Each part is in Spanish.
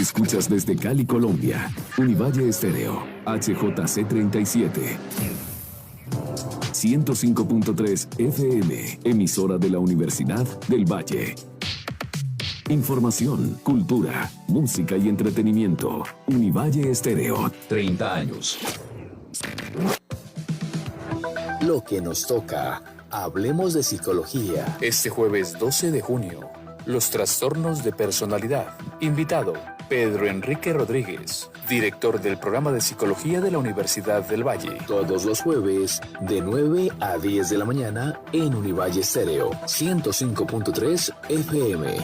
Escuchas desde Cali, Colombia. Univalle Estéreo, HJC 37. 105.3 FM, emisora de la Universidad del Valle. Información, cultura, música y entretenimiento. Univalle Estéreo, 30 años. Lo que nos toca. Hablemos de psicología. Este jueves 12 de junio, los trastornos de personalidad. Invitado, Pedro Enrique Rodríguez, director del programa de psicología de la Universidad del Valle. Todos los jueves, de 9 a 10 de la mañana, en Univalle Estéreo, 105.3 FM.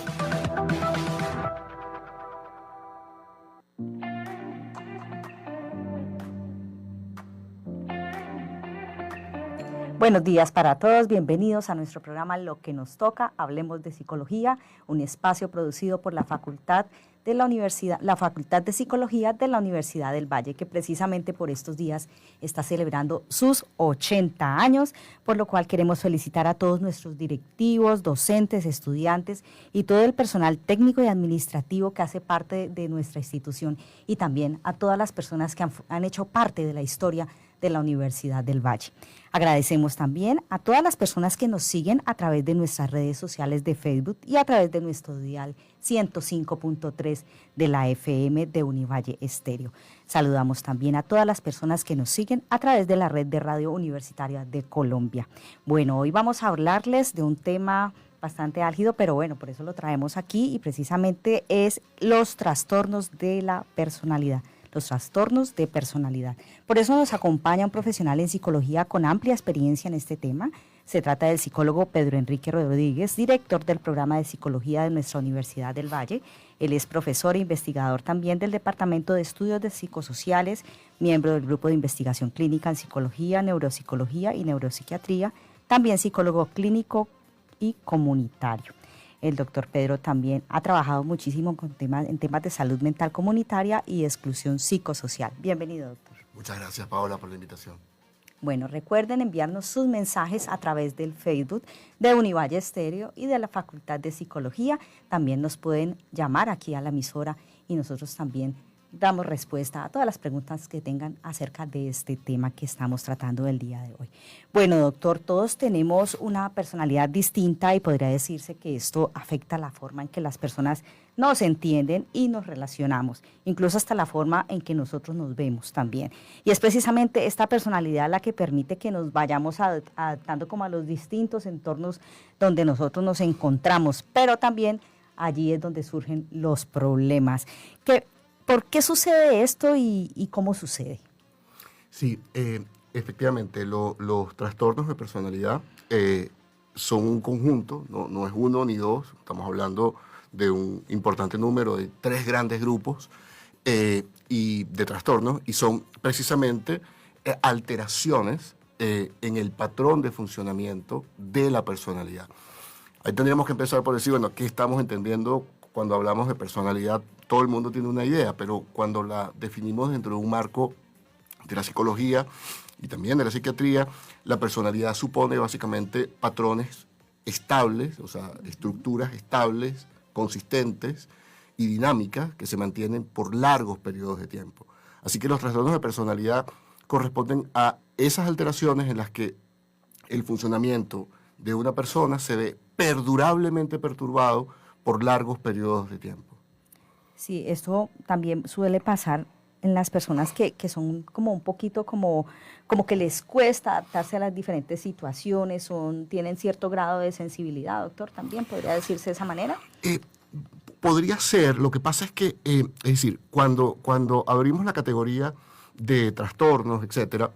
Buenos días para todos, bienvenidos a nuestro programa Lo que nos toca, Hablemos de Psicología, un espacio producido por la Facultad de Psicología de la Universidad del Valle, que precisamente por estos días está celebrando sus 80 años, por lo cual queremos felicitar a todos nuestros directivos, docentes, estudiantes y todo el personal técnico y administrativo que hace parte de nuestra institución, y también a todas las personas que han hecho parte de la historia de la Universidad del Valle. Agradecemos también a todas las personas que nos siguen a través de nuestras redes sociales de Facebook y a través de nuestro dial 105.3 de la FM de Univalle Estéreo. Saludamos también a todas las personas que nos siguen a través de la red de radio universitaria de Colombia. Bueno, hoy vamos a hablarles de un tema bastante álgido, pero bueno, por eso lo traemos aquí, y precisamente es los trastornos de la personalidad. Los trastornos de personalidad. Por eso nos acompaña un profesional en psicología con amplia experiencia en este tema. Se trata del psicólogo Pedro Enrique Rodríguez, director del programa de psicología de nuestra Universidad del Valle. Él es profesor e investigador también del Departamento de Estudios de Psicosociales, miembro del Grupo de Investigación Clínica en Psicología, Neuropsicología y Neuropsiquiatría, también psicólogo clínico y comunitario. El doctor Pedro también ha trabajado muchísimo en temas de salud mental comunitaria y exclusión psicosocial. Bienvenido, doctor. Muchas gracias, Paola, por la invitación. Bueno, recuerden enviarnos sus mensajes a través del Facebook de Univalle Estéreo y de la Facultad de Psicología. También nos pueden llamar aquí a la emisora y nosotros también damos respuesta a todas las preguntas que tengan acerca de este tema que estamos tratando el día de hoy. Bueno, doctor, todos tenemos una personalidad distinta y podría decirse que esto afecta la forma en que las personas nos entienden y nos relacionamos, incluso hasta la forma en que nosotros nos vemos también. Y es precisamente esta personalidad la que permite que nos vayamos adaptando como a los distintos entornos donde nosotros nos encontramos, pero también allí es donde surgen los problemas. ¿Por qué sucede esto y cómo sucede? Sí, efectivamente, los trastornos de personalidad son un conjunto, no es uno ni dos, estamos hablando de un importante número de 3 grandes grupos y de trastornos, y son precisamente alteraciones en el patrón de funcionamiento de la personalidad. Ahí tendríamos que empezar por decir, bueno, ¿qué estamos entendiendo cuando hablamos de personalidad? Todo el mundo tiene una idea, pero cuando la definimos dentro de un marco de la psicología y también de la psiquiatría, la personalidad supone básicamente patrones estables, o sea, estructuras estables, consistentes y dinámicas que se mantienen por largos periodos de tiempo. Así que los trastornos de personalidad corresponden a esas alteraciones en las que el funcionamiento de una persona se ve perdurablemente perturbado por largos periodos de tiempo. Sí, esto también suele pasar en las personas que son como un poquito como que les cuesta adaptarse a las diferentes situaciones, tienen cierto grado de sensibilidad, doctor, ¿también podría decirse de esa manera? Podría ser, lo que pasa es que, es decir, cuando abrimos la categoría de trastornos, etcétera,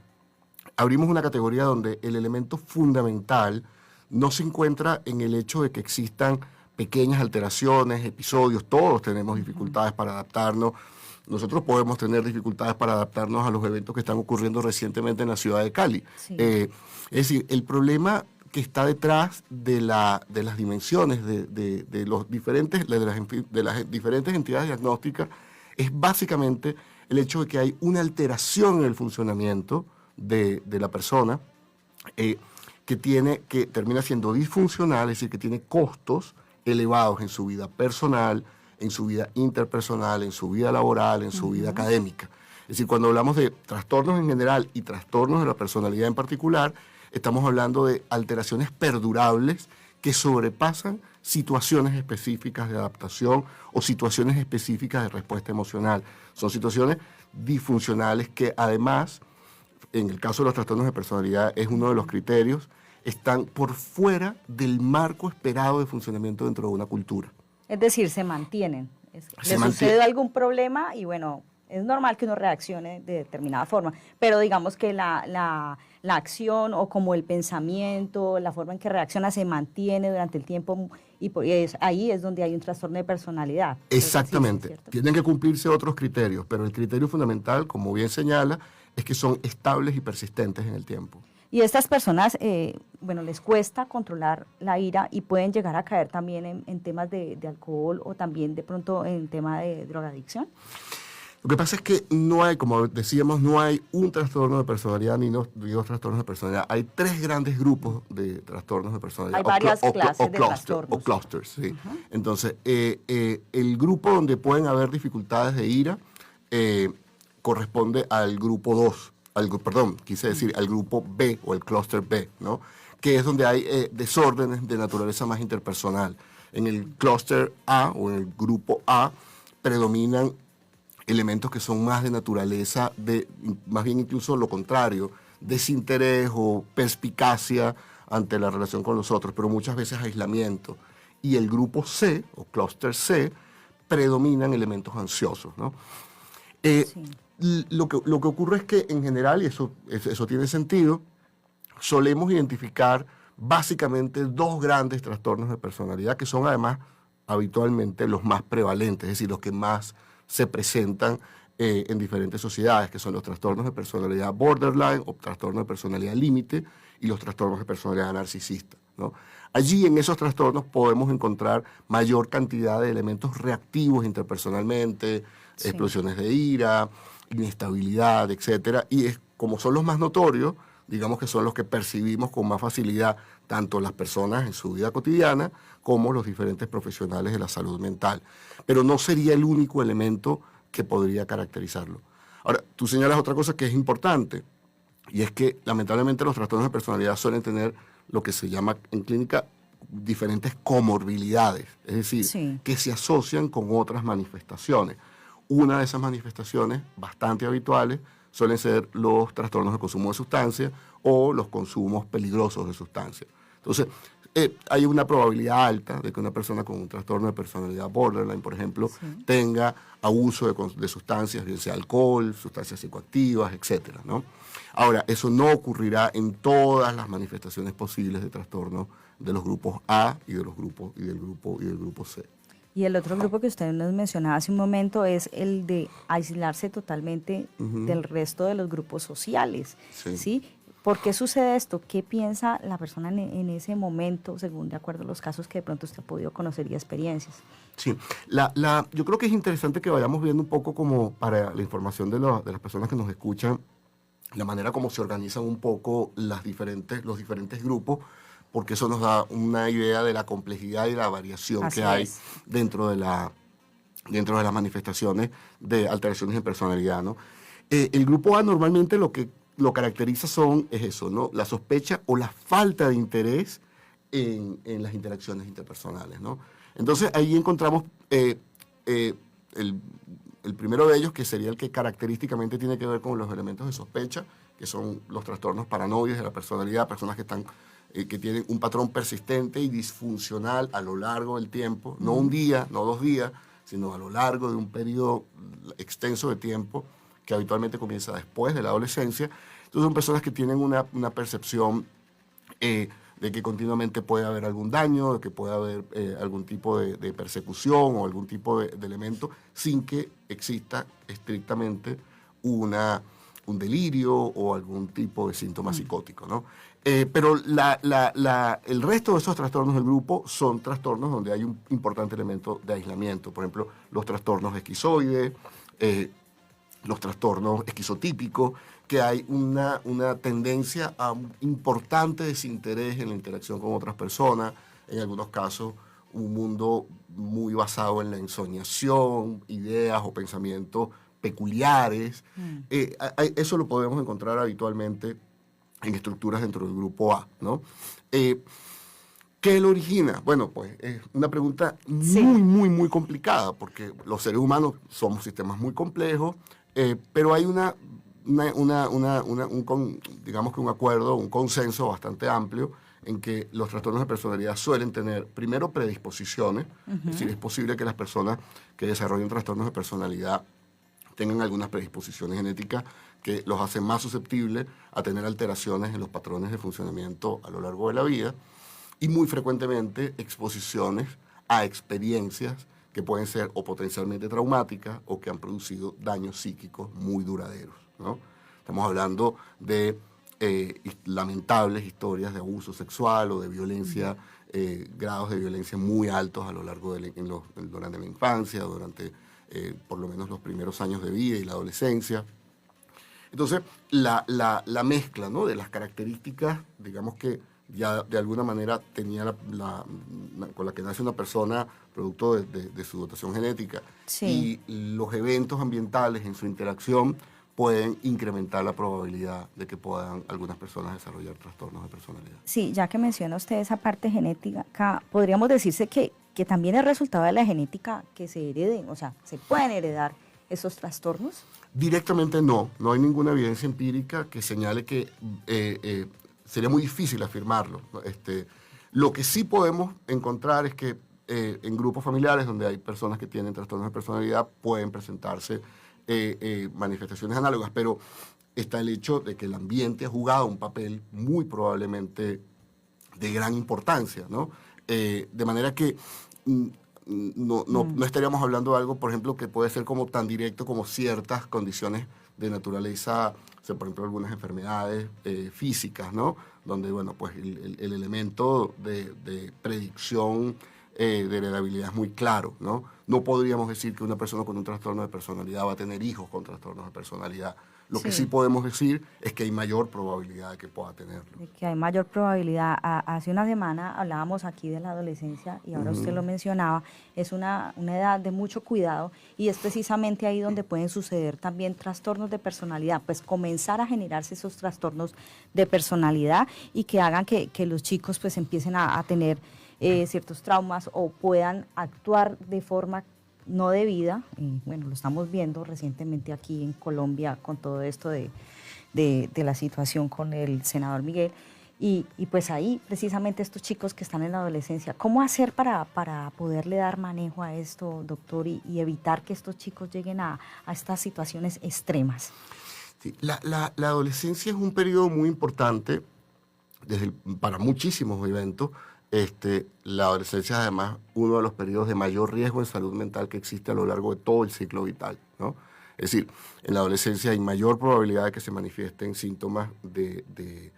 abrimos una categoría donde el elemento fundamental no se encuentra en el hecho de que existan pequeñas alteraciones, episodios. Todos tenemos dificultades para adaptarnos. Nosotros podemos tener dificultades para adaptarnos a los eventos que están ocurriendo recientemente en la ciudad de Cali. Sí. Es decir, el problema que está detrás de las dimensiones de las diferentes entidades diagnósticas es básicamente el hecho de que hay una alteración en el funcionamiento de la persona que termina siendo disfuncional, es decir, que tiene costos elevados en su vida personal, en su vida interpersonal, en su vida laboral, en su vida académica. Es decir, cuando hablamos de trastornos en general y trastornos de la personalidad en particular, estamos hablando de alteraciones perdurables que sobrepasan situaciones específicas de adaptación o situaciones específicas de respuesta emocional. Son situaciones disfuncionales que además, en el caso de los trastornos de personalidad, es uno de los criterios, están por fuera del marco esperado de funcionamiento dentro de una cultura. Es decir, se mantienen. Le sucede algún problema y bueno, es normal que uno reaccione de determinada forma, pero digamos que la acción o como el pensamiento, la forma en que reacciona se mantiene durante el tiempo y ahí es donde hay un trastorno de personalidad. Exactamente. Tienen que cumplirse otros criterios, pero el criterio fundamental, como bien señala, es que son estables y persistentes en el tiempo. Y estas personas, les cuesta controlar la ira y pueden llegar a caer también en temas de alcohol o también de pronto en tema de drogadicción. Lo que pasa es que no hay, como decíamos, no hay un trastorno de personalidad ni dos trastornos de personalidad. Hay 3 grandes grupos de trastornos de personalidad. Hay varias clases de trastornos. O clusters, sí. Entonces, el grupo donde pueden haber dificultades de ira corresponde al grupo 2. Al grupo B o el clúster B, ¿no? Que es donde hay desórdenes de naturaleza más interpersonal. En el clúster A o en el grupo A predominan elementos que son más de naturaleza, más bien incluso lo contrario, desinterés o perspicacia ante la relación con los otros, pero muchas veces aislamiento. Y el grupo C o clúster C predominan elementos ansiosos, ¿no? Lo que ocurre es que en general, y eso tiene sentido, solemos identificar básicamente 2 grandes trastornos de personalidad que son además habitualmente los más prevalentes, es decir, los que más se presentan en diferentes sociedades, que son los trastornos de personalidad borderline o trastornos de personalidad límite y los trastornos de personalidad narcisista, ¿no? Allí en esos trastornos podemos encontrar mayor cantidad de elementos reactivos interpersonalmente, explosiones de ira, inestabilidad, etcétera, y como son los más notorios, digamos que son los que percibimos con más facilidad tanto las personas en su vida cotidiana como los diferentes profesionales de la salud mental. Pero no sería el único elemento que podría caracterizarlo. Ahora, tú señalas otra cosa que es importante, y es que lamentablemente los trastornos de personalidad suelen tener lo que se llama en clínica diferentes comorbilidades, es decir, que se asocian con otras manifestaciones. Una de esas manifestaciones bastante habituales suelen ser los trastornos de consumo de sustancias o los consumos peligrosos de sustancias. Entonces, hay una probabilidad alta de que una persona con un trastorno de personalidad borderline, por ejemplo, tenga abuso de sustancias, bien sea alcohol, sustancias psicoactivas, etcétera, ¿no? Ahora, eso no ocurrirá en todas las manifestaciones posibles de trastorno de los grupos A y del grupo C. Y el otro grupo que usted nos mencionaba hace un momento es el de aislarse totalmente del resto de los grupos sociales, ¿sí? ¿Por qué sucede esto? ¿Qué piensa la persona en ese momento, según de acuerdo a los casos que de pronto usted ha podido conocer y experiencias? Sí, yo creo que es interesante que vayamos viendo un poco como para la información de las personas que nos escuchan, la manera como se organizan un poco los diferentes grupos, porque eso nos da una idea de la complejidad y la variación que hay dentro de las manifestaciones de alteraciones de personalidad, ¿no? El grupo A normalmente lo que lo caracteriza es eso, ¿no? La sospecha o la falta de interés en las interacciones interpersonales, ¿no? Entonces ahí encontramos el primero de ellos, que sería el que característicamente tiene que ver con los elementos de sospecha, que son los trastornos paranoides de la personalidad, personas que tienen un patrón persistente y disfuncional a lo largo del tiempo, no un día, no 2 días, sino a lo largo de un periodo extenso de tiempo, que habitualmente comienza después de la adolescencia. Entonces son personas que tienen una percepción de que continuamente puede haber algún daño, de que puede haber algún tipo de persecución o algún tipo de elemento sin que exista estrictamente un delirio o algún tipo de síntoma psicótico, ¿no? Pero el resto de esos trastornos del grupo son trastornos donde hay un importante elemento de aislamiento. Por ejemplo, los trastornos esquizoides, los trastornos esquizotípicos, que hay una tendencia a un importante desinterés en la interacción con otras personas, en algunos casos un mundo muy basado en la ensoñación, ideas o pensamientos peculiares. Eso lo podemos encontrar habitualmente en estructuras dentro del grupo A, ¿no? ¿Qué lo origina? Bueno, pues es una pregunta muy complicada, porque los seres humanos somos sistemas muy complejos, pero hay digamos que un acuerdo, un consenso bastante amplio en que los trastornos de personalidad suelen tener, primero, predisposiciones. Es decir, es posible que las personas que desarrollen trastornos de personalidad tengan algunas predisposiciones genéticas que los hacen más susceptibles a tener alteraciones en los patrones de funcionamiento a lo largo de la vida, y muy frecuentemente exposiciones a experiencias que pueden ser o potencialmente traumáticas o que han producido daños psíquicos muy duraderos, ¿no? Estamos hablando de lamentables historias de abuso sexual o de violencia, grados de violencia muy altos a lo largo durante la infancia, durante por lo menos los primeros años de vida y la adolescencia. Entonces, la mezcla, ¿no?, de las características, digamos que ya de alguna manera tenía con la que nace una persona producto de su dotación genética, y los eventos ambientales en su interacción pueden incrementar la probabilidad de que puedan algunas personas desarrollar trastornos de personalidad. Sí, ya que menciona usted esa parte genética, podríamos decirse que también es resultado de la genética que se hereden, o sea, ¿se pueden heredar esos trastornos? Directamente no hay ninguna evidencia empírica que señale que sería muy difícil afirmarlo. Lo que sí podemos encontrar es que en grupos familiares donde hay personas que tienen trastornos de personalidad pueden presentarse manifestaciones análogas, pero está el hecho de que el ambiente ha jugado un papel muy probablemente de gran importancia, ¿no? De manera que no estaríamos hablando de algo, por ejemplo, que puede ser como tan directo como ciertas condiciones de naturaleza, o sea, por ejemplo, algunas enfermedades físicas, ¿no? Donde, bueno, pues el elemento de predicción de heredabilidad es muy claro, ¿no? No podríamos decir que una persona con un trastorno de personalidad va a tener hijos con trastornos de personalidad. Lo que sí podemos decir es que hay mayor probabilidad de que pueda tenerlo. De que hay mayor probabilidad. Hace una semana hablábamos aquí de la adolescencia y ahora usted lo mencionaba, es una edad de mucho cuidado y es precisamente ahí donde pueden suceder también trastornos de personalidad, pues comenzar a generarse esos trastornos de personalidad y que hagan que los chicos pues empiecen a tener ciertos traumas o puedan actuar de forma no debida. Bueno, lo estamos viendo recientemente aquí en Colombia con todo esto de la situación con el senador Miguel y pues ahí precisamente estos chicos que están en la adolescencia, ¿cómo hacer para poderle dar manejo a esto, doctor, y evitar que estos chicos lleguen a estas situaciones extremas? Sí, la adolescencia es un periodo muy importante para muchísimos eventos. La adolescencia es además uno de los periodos de mayor riesgo en salud mental que existe a lo largo de todo el ciclo vital, ¿no? Es decir, en la adolescencia hay mayor probabilidad de que se manifiesten síntomas de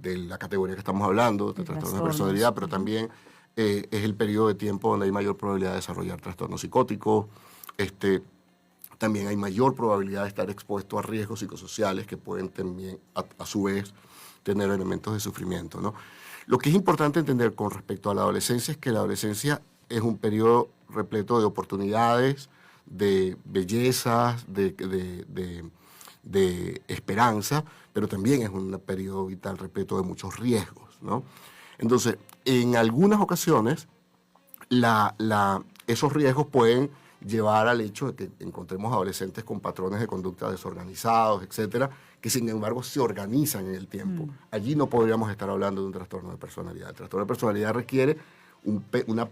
la categoría que estamos hablando, de trastornos de personalidad, pero también es el periodo de tiempo donde hay mayor probabilidad de desarrollar trastornos psicóticos. También hay mayor probabilidad de estar expuesto a riesgos psicosociales que pueden también, a su vez, tener elementos de sufrimiento, ¿no? Lo que es importante entender con respecto a la adolescencia es que la adolescencia es un periodo repleto de oportunidades, de bellezas, de esperanza, pero también es un periodo vital repleto de muchos riesgos, ¿no? Entonces, en algunas ocasiones, esos riesgos pueden llevar al hecho de que encontremos adolescentes con patrones de conducta desorganizados, etcétera, que sin embargo se organizan en el tiempo. Allí no podríamos estar hablando de un trastorno de personalidad. El trastorno de personalidad requiere una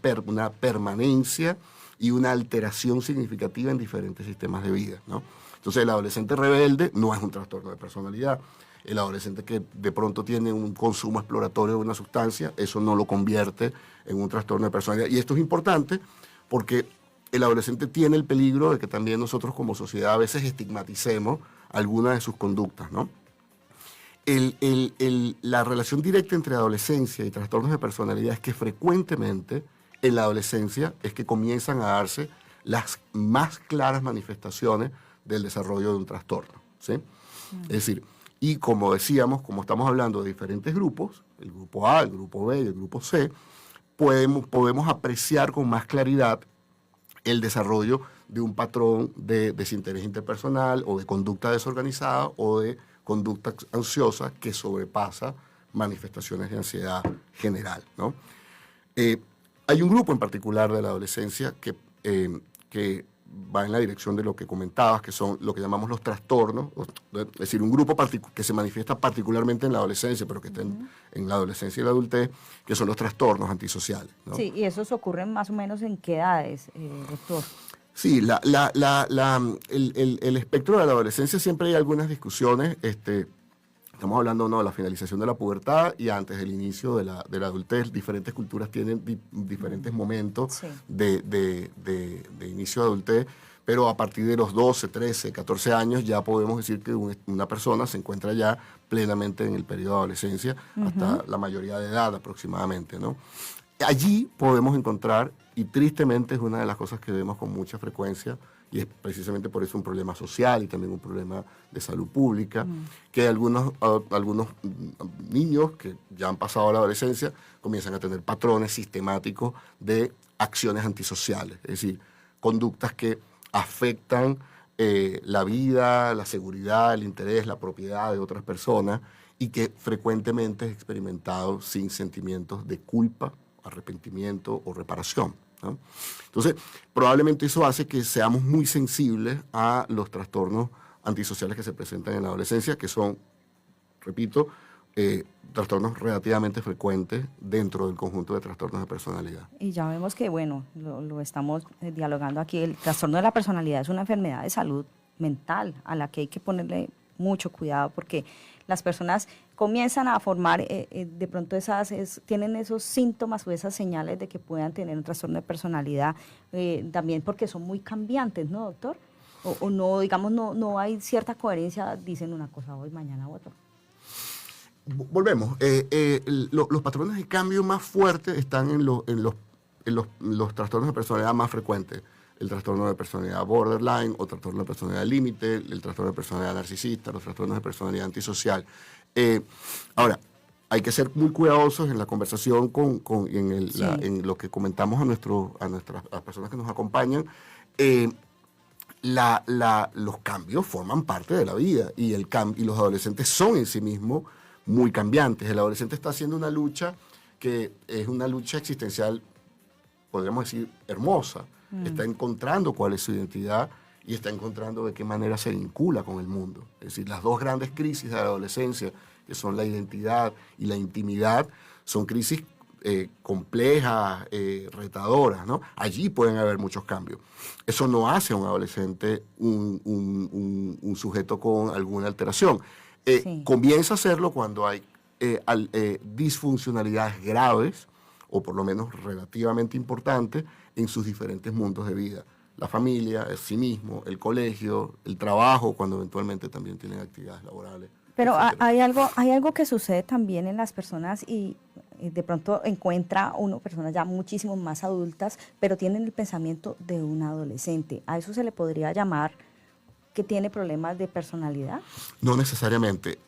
permanencia y una alteración significativa en diferentes sistemas de vida, ¿no? Entonces, el adolescente rebelde no es un trastorno de personalidad. El adolescente que de pronto tiene un consumo exploratorio de una sustancia, eso no lo convierte en un trastorno de personalidad. Y esto es importante porque el adolescente tiene el peligro de que también nosotros como sociedad a veces estigmaticemos algunas de sus conductas, ¿no? La relación directa entre adolescencia y trastornos de personalidad es que frecuentemente en la adolescencia es que comienzan a darse las más claras manifestaciones del desarrollo de un trastorno, ¿sí? Es decir, y como decíamos, como estamos hablando de diferentes grupos, el grupo A, el grupo B y el grupo C, podemos apreciar con más claridad el desarrollo de un patrón de desinterés interpersonal o de conducta desorganizada o de conducta ansiosa que sobrepasa manifestaciones de ansiedad general, ¿no? Hay un grupo en particular de la adolescencia que va en la dirección de lo que comentabas, que son lo que llamamos los trastornos, es decir, un grupo que se manifiesta particularmente en la adolescencia, pero que está en la adolescencia y la adultez, que son los trastornos antisociales, ¿no? Sí, y esos ocurren más o menos ¿en qué edades, doctor? Sí, el espectro de la adolescencia siempre hay algunas discusiones. Estamos hablando, ¿no?, de la finalización de la pubertad y antes del inicio de la adultez. Diferentes culturas tienen diferentes momentos Sí. de inicio de adultez, pero a partir de los 12, 13, 14 años ya podemos decir que una persona se encuentra ya plenamente en el periodo de adolescencia, hasta la mayoría de edad aproximadamente, ¿no? Allí podemos encontrar, y tristemente es una de las cosas que vemos con mucha frecuencia, y es precisamente por eso un problema social y también un problema de salud pública, que algunos niños que ya han pasado a la adolescencia comienzan a tener patrones sistemáticos de acciones antisociales, es decir, conductas que afectan la vida, la seguridad, el interés, la propiedad de otras personas y que frecuentemente es experimentado sin sentimientos de culpa, arrepentimiento o reparación, ¿no? Entonces, probablemente eso hace que seamos muy sensibles a los trastornos antisociales que se presentan en la adolescencia, que son, repito, trastornos relativamente frecuentes dentro del conjunto de trastornos de personalidad. Y ya vemos que, bueno, lo estamos dialogando aquí, el trastorno de la personalidad es una enfermedad de salud mental a la que hay que ponerle mucho cuidado porque las personas comienzan a formar, de pronto tienen esos síntomas o esas señales de que puedan tener un trastorno de personalidad, también porque son muy cambiantes, ¿no, doctor? O no, digamos, no hay cierta coherencia, dicen una cosa hoy, mañana otra. Volvemos. Los patrones de cambio más fuertes están en los trastornos de personalidad más frecuentes. El trastorno de personalidad borderline o trastorno de personalidad límite, el trastorno de personalidad narcisista, los trastornos de personalidad antisocial. Ahora, hay que ser muy cuidadosos en la conversación en lo que comentamos a las personas que nos acompañan. Los cambios forman parte de la vida y los adolescentes son en sí mismos muy cambiantes. El adolescente está haciendo una lucha que es una lucha existencial, podríamos decir, hermosa. Está encontrando cuál es su identidad y está encontrando de qué manera se vincula con el mundo. Es decir, las dos grandes crisis de la adolescencia, que son la identidad y la intimidad, son crisis complejas, retadoras, ¿no? Allí pueden haber muchos cambios. Eso no hace a un adolescente un sujeto con alguna alteración. Comienza a hacerlo cuando hay disfuncionalidades graves, o por lo menos relativamente importantes, en sus diferentes mundos de vida. La familia, el sí mismo, el colegio, el trabajo, cuando eventualmente también tienen actividades laborales. Pero hay algo que sucede también en las personas y de pronto encuentra uno personas ya muchísimo más adultas, pero tienen el pensamiento de un adolescente. ¿A eso se le podría llamar que tiene problemas de personalidad? No necesariamente.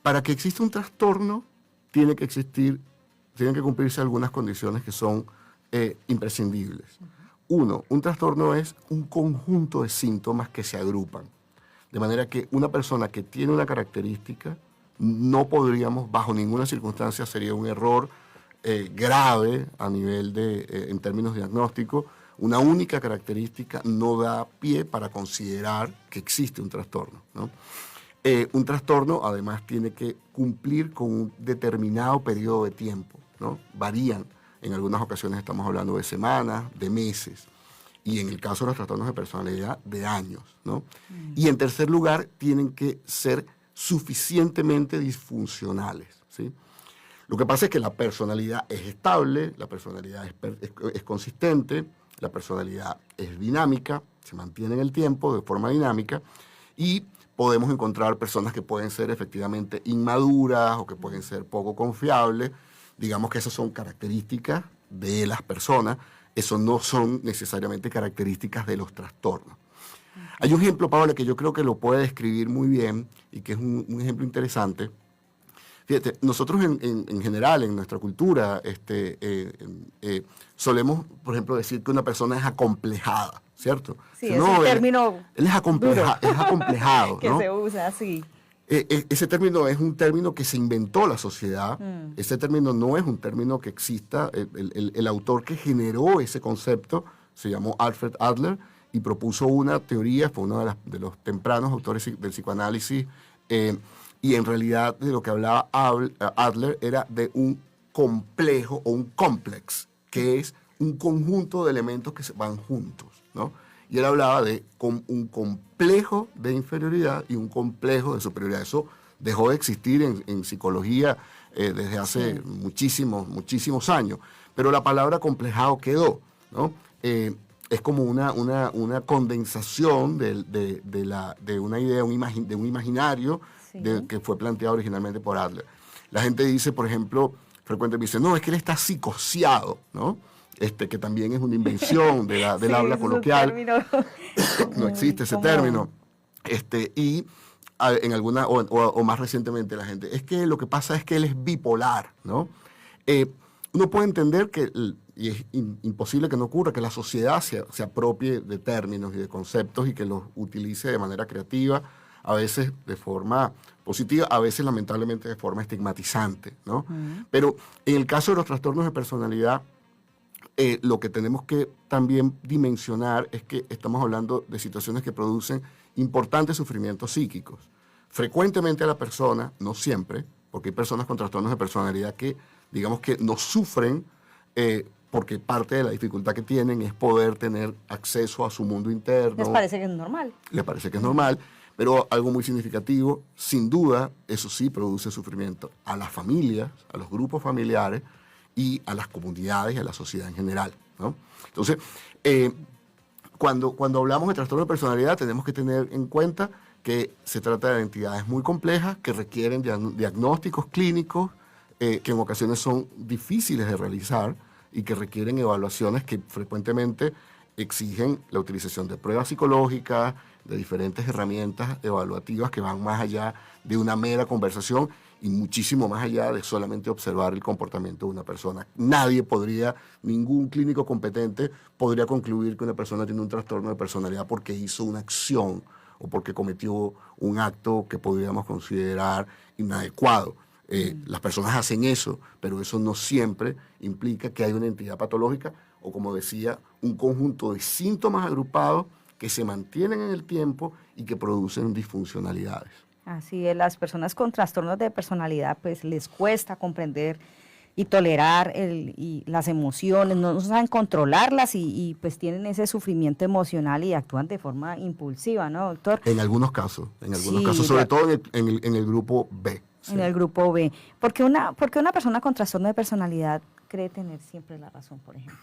Para que exista un trastorno, tienen que cumplirse algunas condiciones que son imprescindibles. Uno, un trastorno es un conjunto de síntomas que se agrupan. De manera que una persona que tiene una característica, no podríamos, bajo ninguna circunstancia, sería un error grave a nivel en términos diagnósticos. Una única característica no da pie para considerar que existe un trastorno, ¿no? Un trastorno, además, tiene que cumplir con un determinado periodo de tiempo, ¿no? Varían. En algunas ocasiones estamos hablando de semanas, de meses. Y en el caso de los trastornos de personalidad, de años, ¿no? Y en tercer lugar, tienen que ser suficientemente disfuncionales, ¿sí? Lo que pasa es que la personalidad es estable, la personalidad es consistente, la personalidad es dinámica, se mantiene en el tiempo de forma dinámica y podemos encontrar personas que pueden ser efectivamente inmaduras o que pueden ser poco confiables. Digamos que esas son características de las personas, eso no son necesariamente características de los trastornos. Hay un ejemplo, Paola, que yo creo que lo puede describir muy bien y que es un ejemplo interesante. Fíjate, nosotros en general, en nuestra cultura, solemos, por ejemplo, decir que una persona es acomplejada, ¿cierto? Sí, Que es un término él es acomplejado, que ¿no? se usa así. Ese término es un término que se inventó la sociedad. Ese término no es un término que exista. El autor que generó ese concepto se llamó Alfred Adler y propuso una teoría, fue uno de los tempranos autores del psicoanálisis, y en realidad de lo que hablaba Adler era de un complejo o un complex, que es un conjunto de elementos que van juntos, ¿no? Y él hablaba de un complejo de inferioridad y un complejo de superioridad. Eso dejó de existir en psicología desde hace muchísimos años. Pero la palabra complejado quedó, ¿no? Es como una condensación de una idea, de un imaginario que fue planteado originalmente por Adler. La gente dice, por ejemplo, frecuentemente dice, no, es que él está psicoseado, ¿no? Que también es una invención del habla coloquial. No existe ese término. Y en alguna, o más recientemente la gente, es que lo que pasa es que él es bipolar, ¿no? Uno puede entender que, y es imposible que no ocurra, que la sociedad se apropie de términos y de conceptos y que los utilice de manera creativa, a veces de forma positiva, a veces lamentablemente de forma estigmatizante, ¿no? Pero en el caso de los trastornos de personalidad, lo que tenemos que también dimensionar es que estamos hablando de situaciones que producen importantes sufrimientos psíquicos. Frecuentemente a la persona, no siempre, porque hay personas con trastornos de personalidad que, digamos que no sufren porque parte de la dificultad que tienen es poder tener acceso a su mundo interno. Les parece que es normal. Les parece que es normal, pero algo muy significativo, sin duda, eso sí produce sufrimiento a las familias, a los grupos familiares, y a las comunidades y a la sociedad en general, ¿no? Entonces, cuando hablamos de trastorno de personalidad, tenemos que tener en cuenta que se trata de entidades muy complejas que requieren diagnósticos clínicos que en ocasiones son difíciles de realizar y que requieren evaluaciones que frecuentemente exigen la utilización de pruebas psicológicas, de diferentes herramientas evaluativas que van más allá de una mera conversación y muchísimo más allá de solamente observar el comportamiento de una persona. Ningún clínico competente podría concluir que una persona tiene un trastorno de personalidad porque hizo una acción o porque cometió un acto que podríamos considerar inadecuado. Las personas hacen eso, pero eso no siempre implica que hay una entidad patológica o, como decía, un conjunto de síntomas agrupados que se mantienen en el tiempo y que producen disfuncionalidades. Así es, las personas con trastornos de personalidad pues les cuesta comprender y tolerar y las emociones, no saben controlarlas y pues tienen ese sufrimiento emocional y actúan de forma impulsiva, ¿no, doctor? En algunos casos, sobre todo en el grupo B. Sí. En el grupo B. ¿Por qué una persona con trastorno de personalidad cree tener siempre la razón, por ejemplo?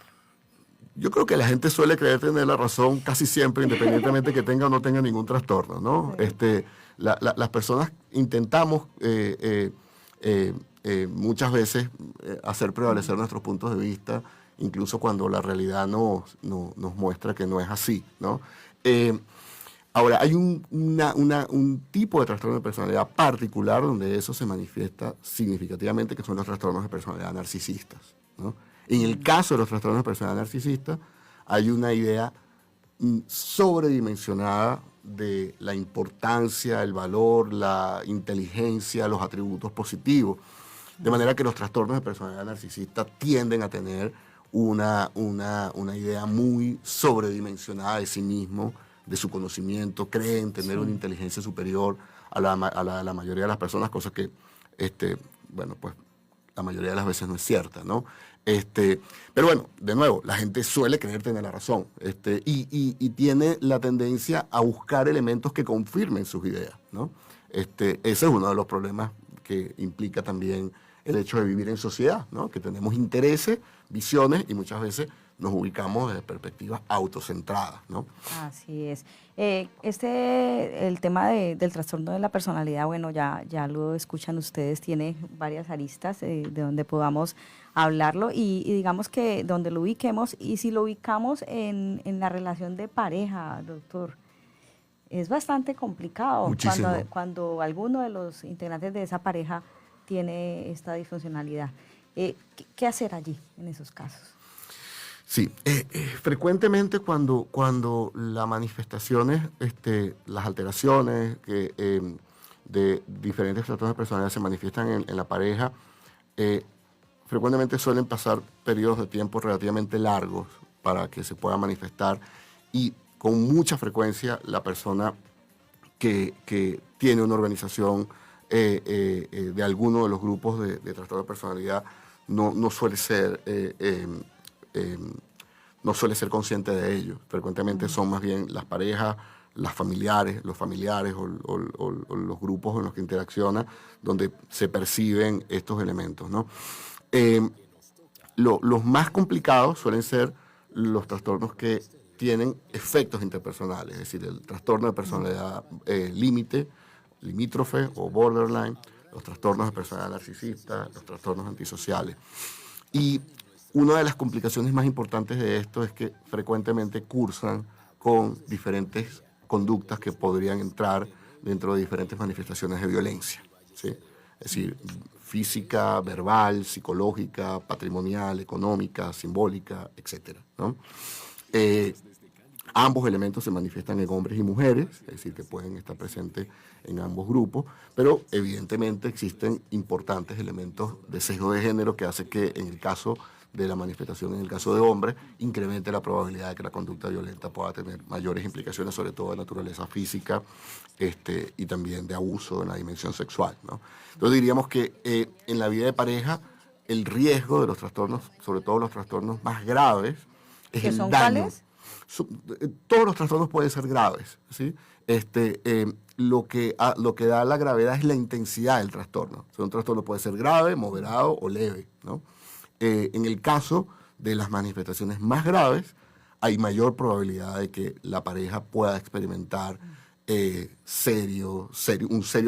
Yo creo que la gente suele creer tener la razón casi siempre, independientemente que tenga o no tenga ningún trastorno, ¿no? Sí. Las personas intentamos muchas veces hacer prevalecer nuestros puntos de vista, incluso cuando la realidad nos muestra que no es así, ¿no? Ahora, hay un tipo de trastorno de personalidad particular donde eso se manifiesta significativamente, que son los trastornos de personalidad narcisistas, ¿no? En el caso de los trastornos de personalidad narcisista, hay una idea sobredimensionada de la importancia, el valor, la inteligencia, los atributos positivos. De manera que los trastornos de personalidad narcisista tienden a tener una idea muy sobredimensionada de sí mismo, de su conocimiento, creen tener una inteligencia superior a la mayoría de las personas, cosa que, pues la mayoría de las veces no es cierta, ¿no? Pero bueno, de nuevo, la gente suele creer tener la razón y tiene la tendencia a buscar elementos que confirmen sus ideas, ¿no? Ese es uno de los problemas que implica también el hecho de vivir en sociedad, ¿no? Que tenemos intereses, visiones y muchas veces nos ubicamos desde perspectivas autocentradas, ¿no? Así es. El tema del trastorno de la personalidad, bueno, ya lo escuchan ustedes, tiene varias aristas de donde podamos hablarlo y digamos que donde lo ubiquemos, y si lo ubicamos en la relación de pareja, doctor, es bastante complicado cuando alguno de los integrantes de esa pareja tiene esta disfuncionalidad. ¿Qué hacer allí en esos casos? Sí, frecuentemente cuando las manifestaciones, las alteraciones de diferentes trastornos de personalidad se manifiestan en la pareja, frecuentemente suelen pasar periodos de tiempo relativamente largos para que se pueda manifestar, y con mucha frecuencia la persona que tiene una organización de alguno de los grupos de trastorno de personalidad no suele ser consciente de ello. Frecuentemente son más bien las parejas, los familiares o los grupos en los que interacciona donde se perciben estos elementos, ¿no? Los más complicados suelen ser los trastornos que tienen efectos interpersonales, es decir, el trastorno de personalidad limítrofe o borderline, los trastornos de personalidad narcisista, los trastornos antisociales. Y una de las complicaciones más importantes de esto es que frecuentemente cursan con diferentes conductas que podrían entrar dentro de diferentes manifestaciones de violencia, ¿sí? Es decir, física, verbal, psicológica, patrimonial, económica, simbólica, etc., ¿no? Ambos elementos se manifiestan en hombres y mujeres, es decir, que pueden estar presentes en ambos grupos, pero evidentemente existen importantes elementos de sesgo de género que hace que en el caso de la manifestación, en el caso de hombres, incremente la probabilidad de que la conducta violenta pueda tener mayores implicaciones, sobre todo de naturaleza física y también de abuso en la dimensión sexual, ¿no? Entonces diríamos que en la vida de pareja el riesgo de los trastornos, sobre todo los trastornos más graves, es el daño. ¿Cuáles? Todos los trastornos pueden ser graves, ¿sí? Lo que da la gravedad es la intensidad del trastorno. O sea, un trastorno puede ser grave, moderado o leve, ¿no? En el caso de las manifestaciones más graves, hay mayor probabilidad de que la pareja pueda experimentar un serio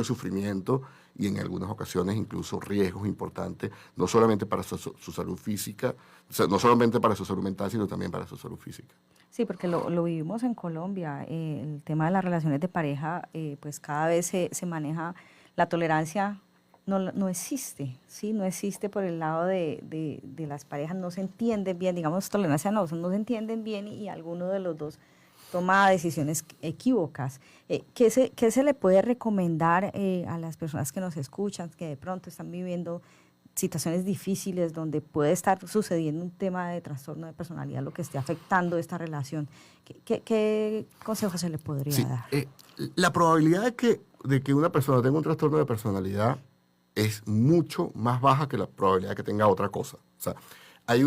sufrimiento y en algunas ocasiones incluso riesgos importantes, no solamente para su salud física, o sea, no solamente para su salud mental, sino también para su salud física. Sí, porque lo vivimos en Colombia. El tema de las relaciones de pareja, pues cada vez se maneja la tolerancia. No existe, ¿sí? No existe por el lado de las parejas, no se entienden bien, digamos, tolerancia no se entienden bien y alguno de los dos toma decisiones equívocas. ¿Qué se le puede recomendar a las personas que nos escuchan, que de pronto están viviendo situaciones difíciles donde puede estar sucediendo un tema de trastorno de personalidad, lo que esté afectando esta relación? ¿Qué consejos se le podría dar? La probabilidad de que una persona tenga un trastorno de personalidad es mucho más baja que la probabilidad de que tenga otra cosa. O sea, hay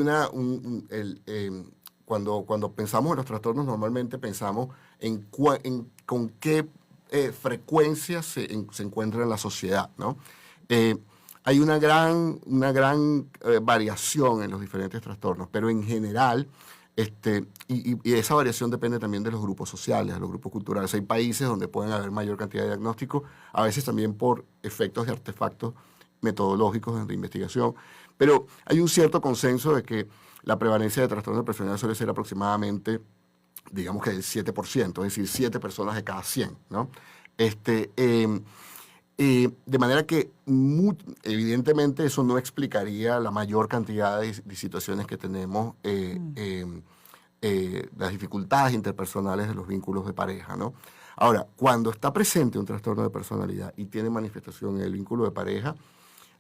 cuando pensamos en los trastornos, normalmente pensamos en con qué frecuencia se encuentra en la sociedad, ¿no? Hay una gran variación en los diferentes trastornos, pero en general, y esa variación depende también de los grupos sociales, de los grupos culturales. Hay países donde pueden haber mayor cantidad de diagnósticos, a veces también por efectos de artefactos metodológicos de investigación, pero hay un cierto consenso de que la prevalencia de trastornos de personalidad suele ser aproximadamente, digamos que del 7%, es decir, 7 personas de cada 100, ¿no? De manera que, evidentemente, eso no explicaría la mayor cantidad de situaciones que tenemos, las dificultades interpersonales de los vínculos de pareja, ¿no? Ahora, cuando está presente un trastorno de personalidad y tiene manifestación en el vínculo de pareja,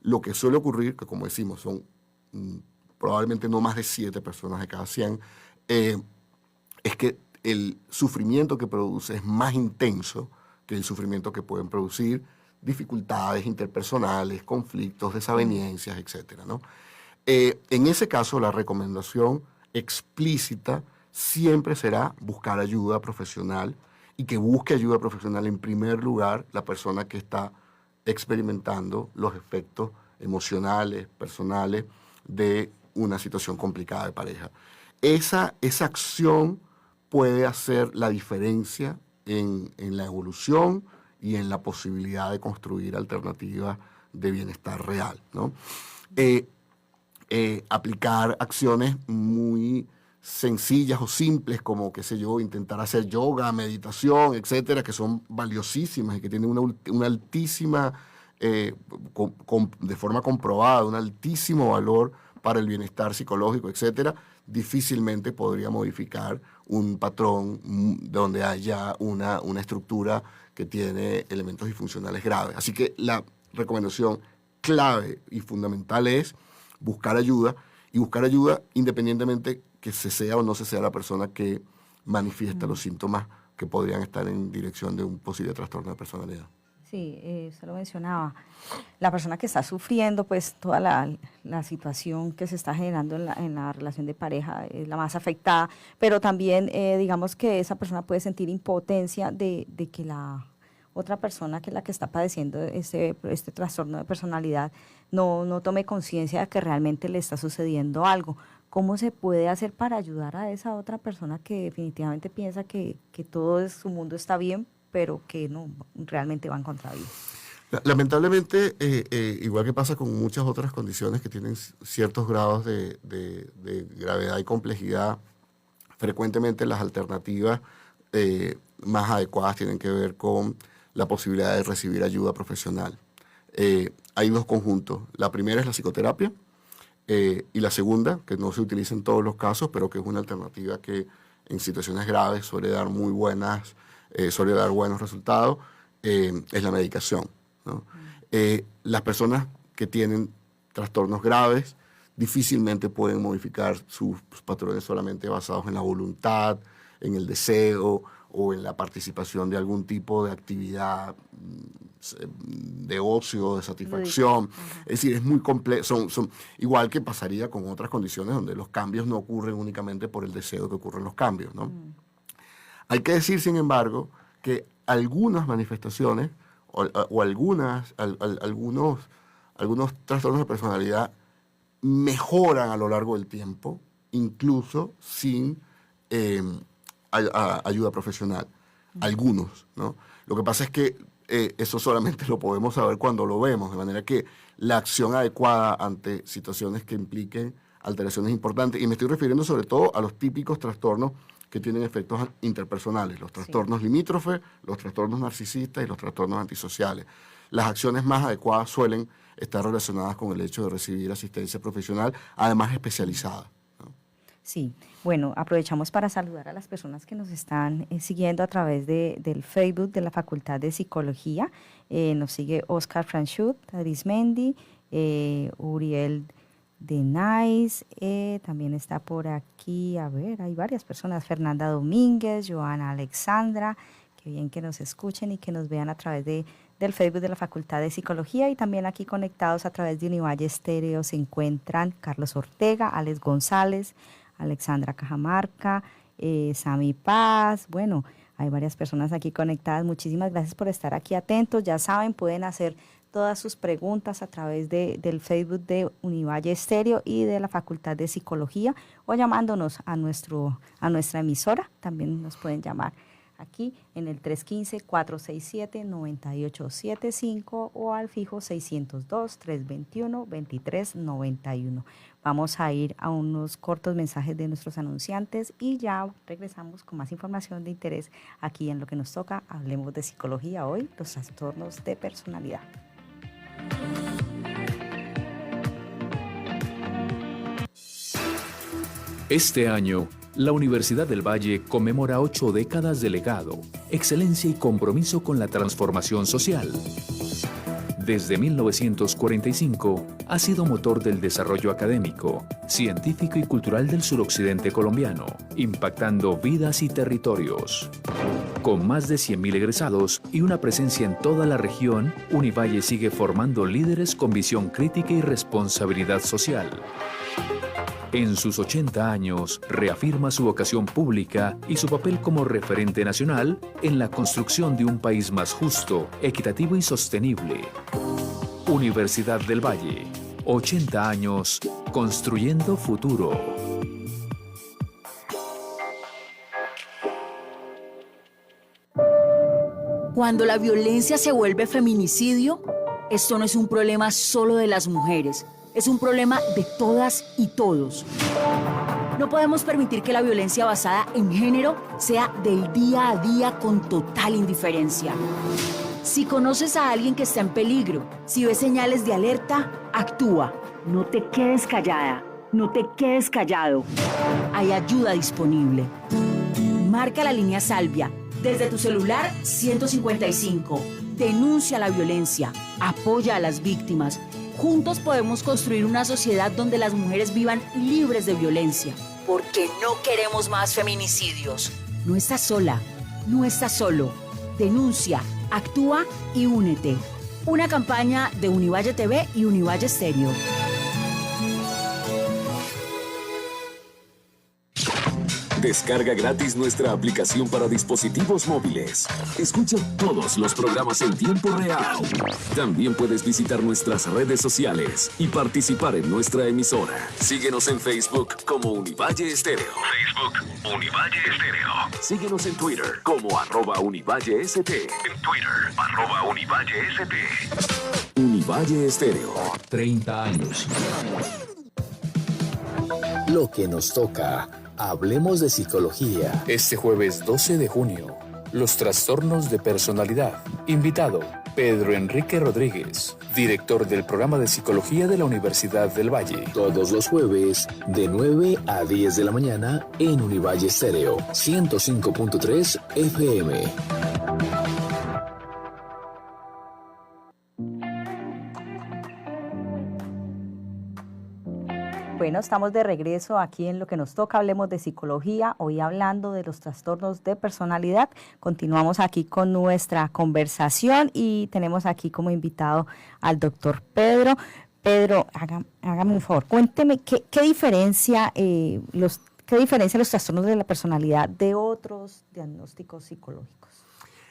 lo que suele ocurrir, que como decimos, son probablemente no más de 7 personas de cada 100, es que el sufrimiento que produce es más intenso que el sufrimiento que pueden producir dificultades interpersonales, conflictos, desavenencias, etcétera, ¿no? En ese caso, la recomendación explícita siempre será buscar ayuda profesional, y que busque ayuda profesional en primer lugar la persona que está experimentando los efectos emocionales, personales de una situación complicada de pareja. Esa acción puede hacer la diferencia en la evolución y en la posibilidad de construir alternativas de bienestar real, ¿no? Aplicar acciones muy sencillas o simples como, qué sé yo, intentar hacer yoga, meditación, etcétera, que son valiosísimas y que tienen una altísima de forma comprobada, un altísimo valor para el bienestar psicológico, etcétera, difícilmente podría modificar un patrón donde haya una estructura que tiene elementos disfuncionales graves. Así que la recomendación clave y fundamental es buscar ayuda, y buscar ayuda independientemente que se sea o no se sea la persona que manifiesta los síntomas que podrían estar en dirección de un posible trastorno de personalidad. Sí, usted lo mencionaba, la persona que está sufriendo, pues toda la situación que se está generando en la relación de pareja es la más afectada, pero también digamos que esa persona puede sentir impotencia de que la otra persona, que es la que está padeciendo este trastorno de personalidad, no tome conciencia de que realmente le está sucediendo algo. ¿Cómo se puede hacer para ayudar a esa otra persona que definitivamente piensa que todo su mundo está bien, pero que no realmente va en contravía? Lamentablemente, igual que pasa con muchas otras condiciones que tienen ciertos grados de gravedad y complejidad, frecuentemente las alternativas más adecuadas tienen que ver con la posibilidad de recibir ayuda profesional. Hay dos conjuntos. La primera es la psicoterapia y la segunda, que no se utiliza en todos los casos, pero que es una alternativa que en situaciones graves suele dar buenos resultados, es la medicación, ¿no? Las personas que tienen trastornos graves difícilmente pueden modificar sus patrones solamente basados en la voluntad, en el deseo o en la participación de algún tipo de actividad de ocio, de satisfacción. Es decir, es muy complejo. Son igual que pasaría con otras condiciones donde los cambios no ocurren únicamente por el deseo que ocurren los cambios, ¿no? Hay que decir, sin embargo, que algunas manifestaciones o algunos trastornos de personalidad mejoran a lo largo del tiempo, incluso sin ayuda profesional. Algunos, ¿no? Lo que pasa es que eso solamente lo podemos saber cuando lo vemos, de manera que la acción adecuada ante situaciones que impliquen alteraciones importantes, y me estoy refiriendo sobre todo a los típicos trastornos que tienen efectos interpersonales, los trastornos limítrofes, los trastornos narcisistas y los trastornos antisociales. Las acciones más adecuadas suelen estar relacionadas con el hecho de recibir asistencia profesional, además especializada, ¿no? Sí, bueno, aprovechamos para saludar a las personas que nos están siguiendo a través del Facebook de la Facultad de Psicología. Nos sigue Oscar Franchut, Arismendi, Uriel Denais, también está por aquí, a ver, hay varias personas, Fernanda Domínguez, Joana Alexandra, qué bien que nos escuchen y que nos vean a través del Facebook de la Facultad de Psicología, y también aquí conectados a través de Univalle Estéreo se encuentran Carlos Ortega, Alex González, Alexandra Cajamarca, Sami Paz. Bueno, hay varias personas aquí conectadas. Muchísimas gracias por estar aquí atentos. Ya saben, pueden hacer todas sus preguntas a través del Facebook de Univalle Estéreo y de la Facultad de Psicología, o llamándonos a nuestra emisora. También nos pueden llamar aquí en el 315-467-9875 o al fijo 602-321-2391. Vamos a ir a unos cortos mensajes de nuestros anunciantes y ya regresamos con más información de interés aquí en Lo que nos toca. Hablemos de psicología hoy, los trastornos de personalidad. Este año, la Universidad del Valle conmemora 8 décadas de legado, excelencia y compromiso con la transformación social. Desde 1945, ha sido motor del desarrollo académico, científico y cultural del suroccidente colombiano, impactando vidas y territorios. Con más de 100.000 egresados y una presencia en toda la región, Univalle sigue formando líderes con visión crítica y responsabilidad social. En sus 80 años, reafirma su vocación pública y su papel como referente nacional en la construcción de un país más justo, equitativo y sostenible. Universidad del Valle, 80 años, construyendo futuro. Cuando la violencia se vuelve feminicidio, esto no es un problema solo de las mujeres. Es un problema de todas y todos. No podemos permitir que la violencia basada en género sea del día a día con total indiferencia. Si conoces a alguien que está en peligro, si ves señales de alerta, actúa. No te quedes callada, no te quedes callado. Hay ayuda disponible. Marca la línea Salvia. Desde tu celular 155. Denuncia la violencia. Apoya a las víctimas. Juntos podemos construir una sociedad donde las mujeres vivan libres de violencia. Porque no queremos más feminicidios. No estás sola, no estás solo. Denuncia, actúa y únete. Una campaña de Univalle TV y Univalle Stereo. Descarga gratis nuestra aplicación para dispositivos móviles. Escucha todos los programas en tiempo real. También puedes visitar nuestras redes sociales y participar en nuestra emisora. Síguenos en Facebook como Univalle Estéreo. Facebook Univalle Estéreo. Síguenos en Twitter como @UnivalleST. En Twitter @UnivalleST. Univalle Estéreo. 30 años. Lo que nos toca. Hablemos de psicología. Este jueves 12 de junio, los trastornos de personalidad. Invitado, Pedro Enrique Rodríguez, director del programa de psicología de la Universidad del Valle. Todos los jueves, de 9 a 10 de la mañana, en Univalle Stereo, 105.3 FM. Bueno, estamos de regreso aquí en Lo que nos toca, hablemos de psicología, hoy hablando de los trastornos de personalidad. Continuamos aquí con nuestra conversación y tenemos aquí como invitado al doctor Pedro. Pedro, hágame un favor, cuénteme qué diferencia los trastornos de la personalidad de otros diagnósticos psicológicos.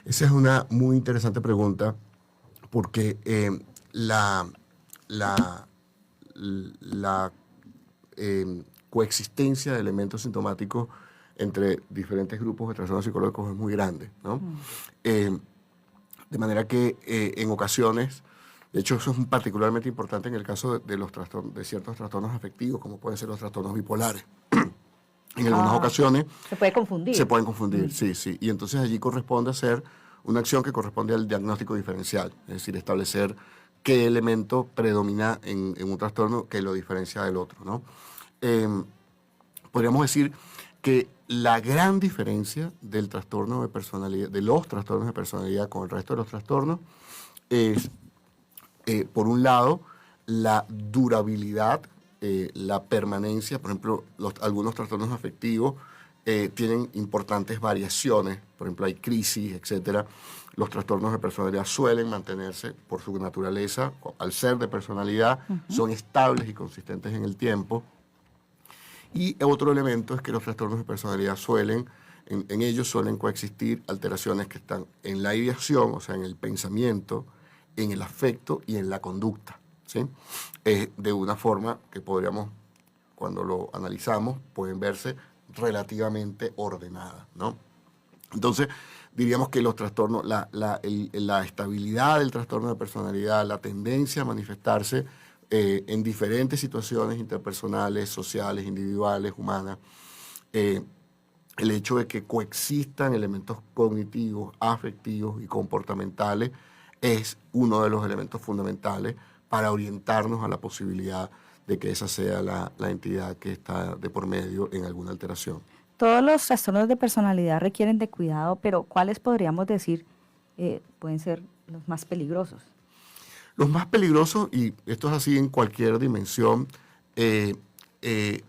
Esa es una muy interesante pregunta porque la coexistencia de elementos sintomáticos entre diferentes grupos de trastornos psicológicos es muy grande, ¿no? De manera que en ocasiones, de hecho eso es particularmente importante en el caso de los trastornos, de ciertos trastornos afectivos, como pueden ser los trastornos bipolares. En algunas ocasiones se puede confundir. Se pueden confundir, sí. Y entonces allí corresponde hacer una acción que corresponde al diagnóstico diferencial, es decir, establecer qué elemento predomina en un trastorno que lo diferencia del otro, ¿no? Podríamos decir que la gran diferencia del trastorno de personalidad, de los trastornos de personalidad con el resto de los trastornos, es, por un lado, la durabilidad, la permanencia. Por ejemplo, algunos trastornos afectivos tienen importantes variaciones, por ejemplo, hay crisis, etcétera. Los trastornos de personalidad suelen mantenerse por su naturaleza, al ser de personalidad, son estables y consistentes en el tiempo. Y otro elemento es que los trastornos de personalidad en ellos suelen coexistir alteraciones que están en la ideación, o sea, en el pensamiento, en el afecto y en la conducta, ¿sí? De una forma que podríamos, cuando lo analizamos, pueden verse relativamente ordenada, ¿no? Entonces, diríamos que los trastornos, la estabilidad del trastorno de personalidad, la tendencia a manifestarse en diferentes situaciones interpersonales, sociales, individuales, humanas, el hecho de que coexistan elementos cognitivos, afectivos y comportamentales es uno de los elementos fundamentales para orientarnos a la posibilidad de que esa sea la entidad que está de por medio en alguna alteración. Todos los trastornos de personalidad requieren de cuidado, pero ¿cuáles podríamos decir pueden ser los más peligrosos? Los más peligrosos, y esto es así en cualquier dimensión,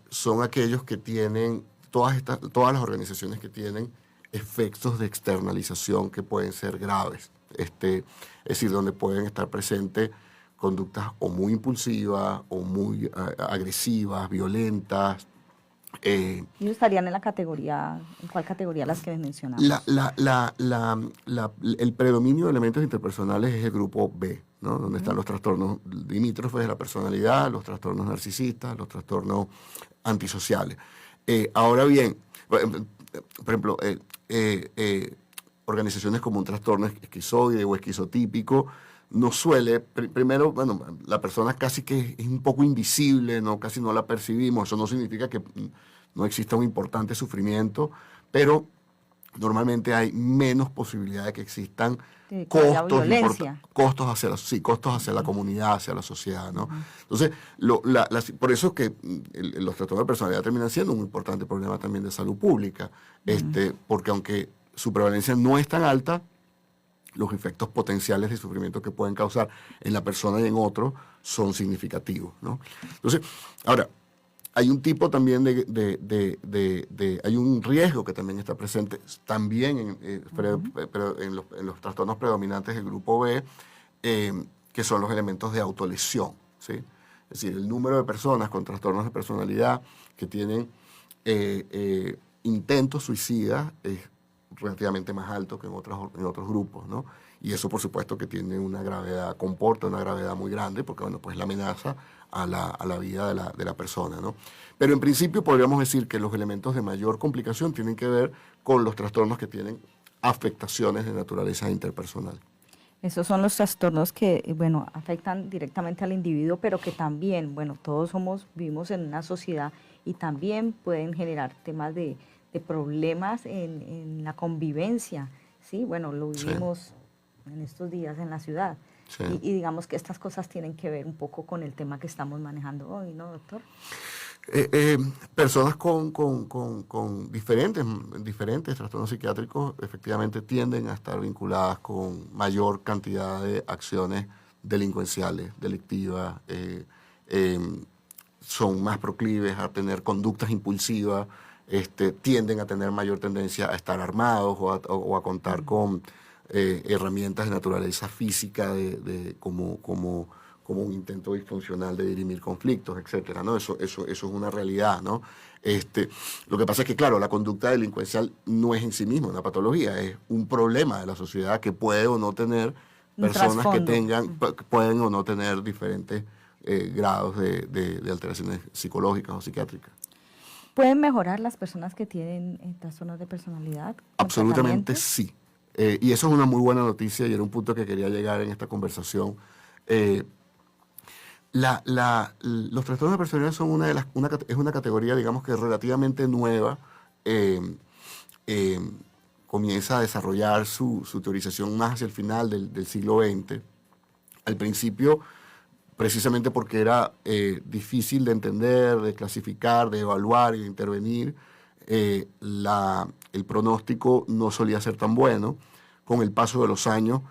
son aquellos que tienen, todas las organizaciones que tienen efectos de externalización que pueden ser graves. Es decir, donde pueden estar presentes conductas o muy impulsivas o muy agresivas, violentas. ¿Ellos estarían en cuál categoría las que mencionamos? El predominio de elementos interpersonales es el grupo B, ¿no? Donde están los trastornos limítrofes de la personalidad, los trastornos narcisistas, los trastornos antisociales. Ahora bien, por ejemplo, organizaciones como un trastorno esquizoide o esquizotípico no suele, primero, bueno, la persona casi que es un poco invisible, casi no la percibimos. Eso no significa que no exista un importante sufrimiento, pero normalmente hay menos posibilidad de que existan De que haya violencia. costos hacia la comunidad, hacia la sociedad, ¿no? Entonces, por eso es que los trastornos de personalidad terminan siendo un importante problema también de salud pública, porque aunque su prevalencia no es tan alta, los efectos potenciales de sufrimiento que pueden causar en la persona y en otro son significativos, ¿no? Entonces, ahora, hay un tipo también hay un riesgo que también está presente también pero en los trastornos predominantes del grupo B, que son los elementos de autolesión, ¿sí? Es decir, el número de personas con trastornos de personalidad que tienen intentos suicidas es relativamente más alto que en otros grupos, ¿no? Y eso, por supuesto, que tiene comporta una gravedad muy grande, porque, bueno, pues la amenaza a la vida de la persona, ¿no? Pero en principio podríamos decir que los elementos de mayor complicación tienen que ver con los trastornos que tienen afectaciones de naturaleza interpersonal. Esos son los trastornos que, bueno, afectan directamente al individuo, pero que también, bueno, todos vivimos en una sociedad y también pueden generar temas de problemas en la convivencia, ¿sí? Bueno, lo vivimos en estos días en la ciudad. Sí. Y digamos que estas cosas tienen que ver un poco con el tema que estamos manejando hoy, ¿no, doctor? Personas con diferentes trastornos psiquiátricos efectivamente tienden a estar vinculadas con mayor cantidad de acciones delincuenciales, delictivas, son más proclives a tener conductas impulsivas, tienden a tener mayor tendencia a estar armados o a contar con herramientas de naturaleza física como un intento disfuncional de dirimir conflictos, etcétera, ¿no? Eso es una realidad, ¿no? Lo que pasa es que, claro, la conducta delincuencial no es en sí misma una patología, es un problema de la sociedad que puede o no tener personas que pueden o no tener diferentes grados de alteraciones psicológicas o psiquiátricas. ¿Pueden mejorar las personas que tienen trastornos de personalidad? Absolutamente sí. Y eso es una muy buena noticia y era un punto que quería llegar en esta conversación. Los trastornos de personalidad son es una categoría, digamos, que relativamente nueva. Comienza a desarrollar su teorización más hacia el final del siglo XX. Al principio, precisamente porque era difícil de entender, de clasificar, de evaluar y de intervenir, el pronóstico no solía ser tan bueno. Con el paso de los años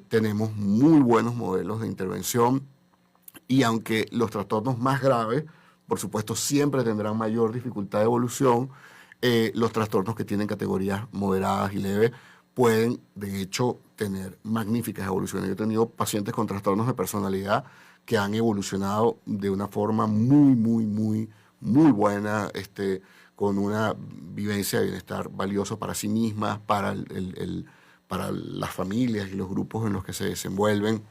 tenemos muy buenos modelos de intervención y aunque los trastornos más graves, por supuesto, siempre tendrán mayor dificultad de evolución, los trastornos que tienen categorías moderadas y leves pueden, de hecho, tener magníficas evoluciones. Yo he tenido pacientes con trastornos de personalidad que han evolucionado de una forma muy, muy, muy, muy buena, con una vivencia de bienestar valioso para sí mismas, para las familias y los grupos en los que se desenvuelven.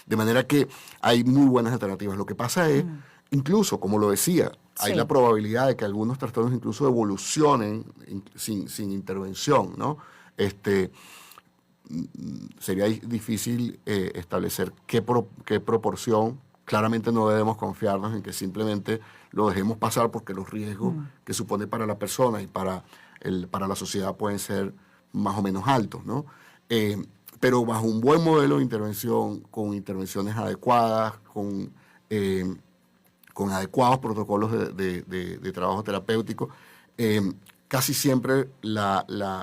De manera que hay muy buenas alternativas. Lo que pasa es, incluso, como lo decía, hay la probabilidad de que algunos trastornos incluso evolucionen sin intervención, ¿no? Sería difícil establecer qué proporción. Claramente no debemos confiarnos en que simplemente lo dejemos pasar porque los riesgos que supone para la persona y para la sociedad pueden ser más o menos altos, ¿no? Pero bajo un buen modelo de intervención, con intervenciones adecuadas, con adecuados protocolos de trabajo terapéutico, casi siempre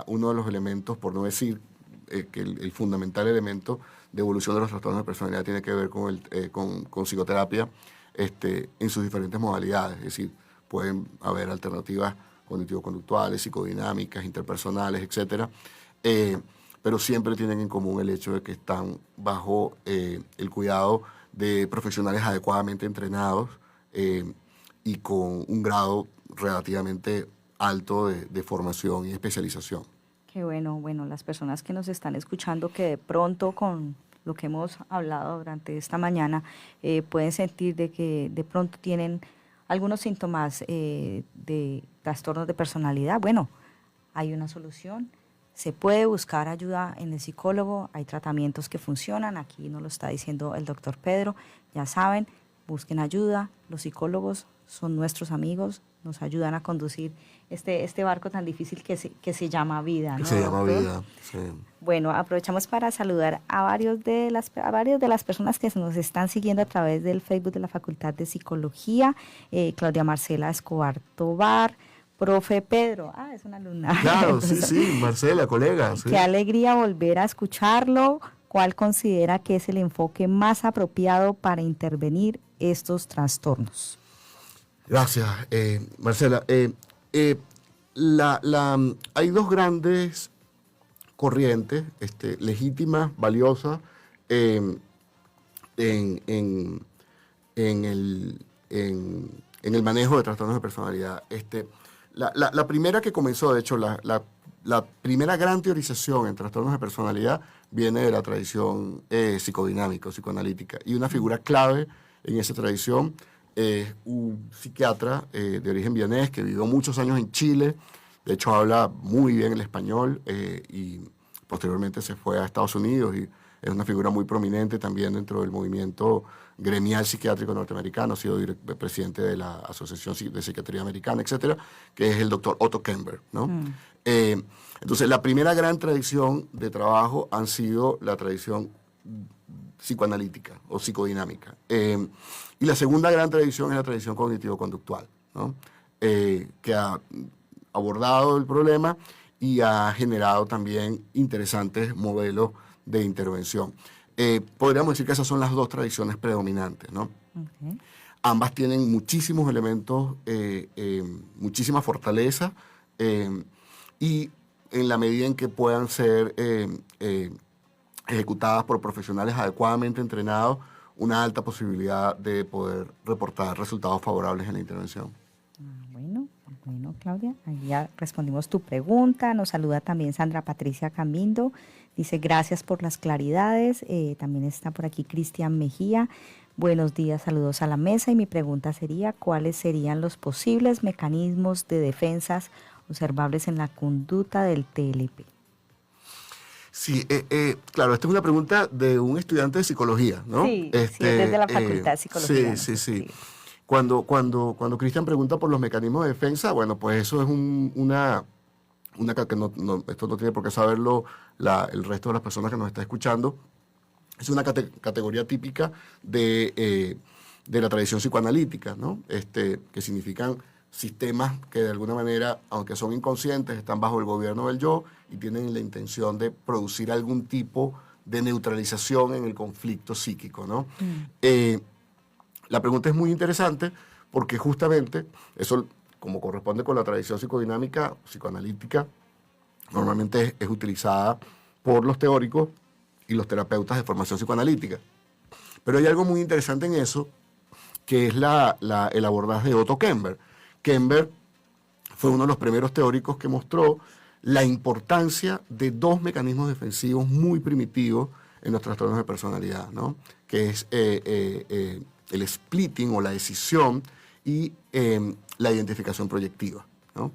uno de los elementos, por no decir que el fundamental elemento de evolución de los trastornos de personalidad tiene que ver con psicoterapia en sus diferentes modalidades. Es decir, pueden haber alternativas cognitivo-conductuales, psicodinámicas, interpersonales, etcétera, pero siempre tienen en común el hecho de que están bajo el cuidado de profesionales adecuadamente entrenados y con un grado relativamente alto de formación y especialización. Qué bueno, las personas que nos están escuchando que de pronto con lo que hemos hablado durante esta mañana pueden sentir de que de pronto tienen algunos síntomas de trastornos de personalidad. Bueno, hay una solución. Se puede buscar ayuda en el psicólogo, hay tratamientos que funcionan, aquí nos lo está diciendo el doctor Pedro, ya saben, busquen ayuda, los psicólogos son nuestros amigos, nos ayudan a conducir este barco tan difícil que se llama vida, ¿no, Se llama doctor? vida, sí. Bueno, aprovechamos para saludar a varias de las personas que nos están siguiendo a través del Facebook de la Facultad de Psicología. Claudia Marcela Escobar Tobar, profe Pedro, es una alumna. Claro, sí, Marcela, colega. Sí. Qué alegría volver a escucharlo. ¿Cuál considera que es el enfoque más apropiado para intervenir estos trastornos? Gracias, Marcela. Hay dos grandes corrientes legítimas, valiosas, en el manejo de trastornos de personalidad. La primera que comenzó, de hecho, la primera gran teorización en trastornos de personalidad viene de la tradición psicodinámica o psicoanalítica. Y una figura clave en esa tradición es un psiquiatra de origen vienés que vivió muchos años en Chile. De hecho, habla muy bien el español y posteriormente se fue a Estados Unidos y es una figura muy prominente también dentro del movimiento gremial psiquiátrico norteamericano. Ha sido presidente de la Asociación de Psiquiatría Americana, etcétera, que es el doctor Otto Kemper, ¿no? Entonces, la primera gran tradición de trabajo han sido la tradición psicoanalítica o psicodinámica. Y la segunda gran tradición es la tradición cognitivo-conductual, ¿no? Que ha abordado el problema y ha generado también interesantes modelos de intervención. Podríamos decir que esas son las dos tradiciones predominantes, ¿no? Okay. Ambas tienen muchísimos elementos, muchísima fortaleza, y en la medida en que puedan ser ejecutadas por profesionales adecuadamente entrenados, una alta posibilidad de poder reportar resultados favorables en la intervención. Bueno, Claudia, ahí ya respondimos tu pregunta. Nos saluda también Sandra Patricia Camindo. Dice, gracias por las claridades. También está por aquí Cristian Mejía. Buenos días, saludos a la mesa. Y mi pregunta sería, ¿cuáles serían los posibles mecanismos de defensas observables en la conducta del TLP? Sí, claro, esta es una pregunta de un estudiante de psicología, ¿no? Sí, desde la Facultad de Psicología. Sí. Cuando Cristian pregunta por los mecanismos de defensa, bueno, pues eso es una esto no tiene por qué saberlo el resto de las personas que nos está escuchando. Es una categoría típica de la tradición psicoanalítica, ¿no? Que significan sistemas que de alguna manera, aunque son inconscientes, están bajo el gobierno del yo y tienen la intención de producir algún tipo de neutralización en el conflicto psíquico, ¿no? La pregunta es muy interesante porque justamente eso, como corresponde con la tradición psicodinámica, psicoanalítica, normalmente es utilizada por los teóricos y los terapeutas de formación psicoanalítica. Pero hay algo muy interesante en eso, que es el abordaje de Otto Kemper. Kemper fue uno de los primeros teóricos que mostró la importancia de dos mecanismos defensivos muy primitivos en los trastornos de personalidad, ¿no? Que es el splitting o la escisión y la identificación proyectiva, ¿no?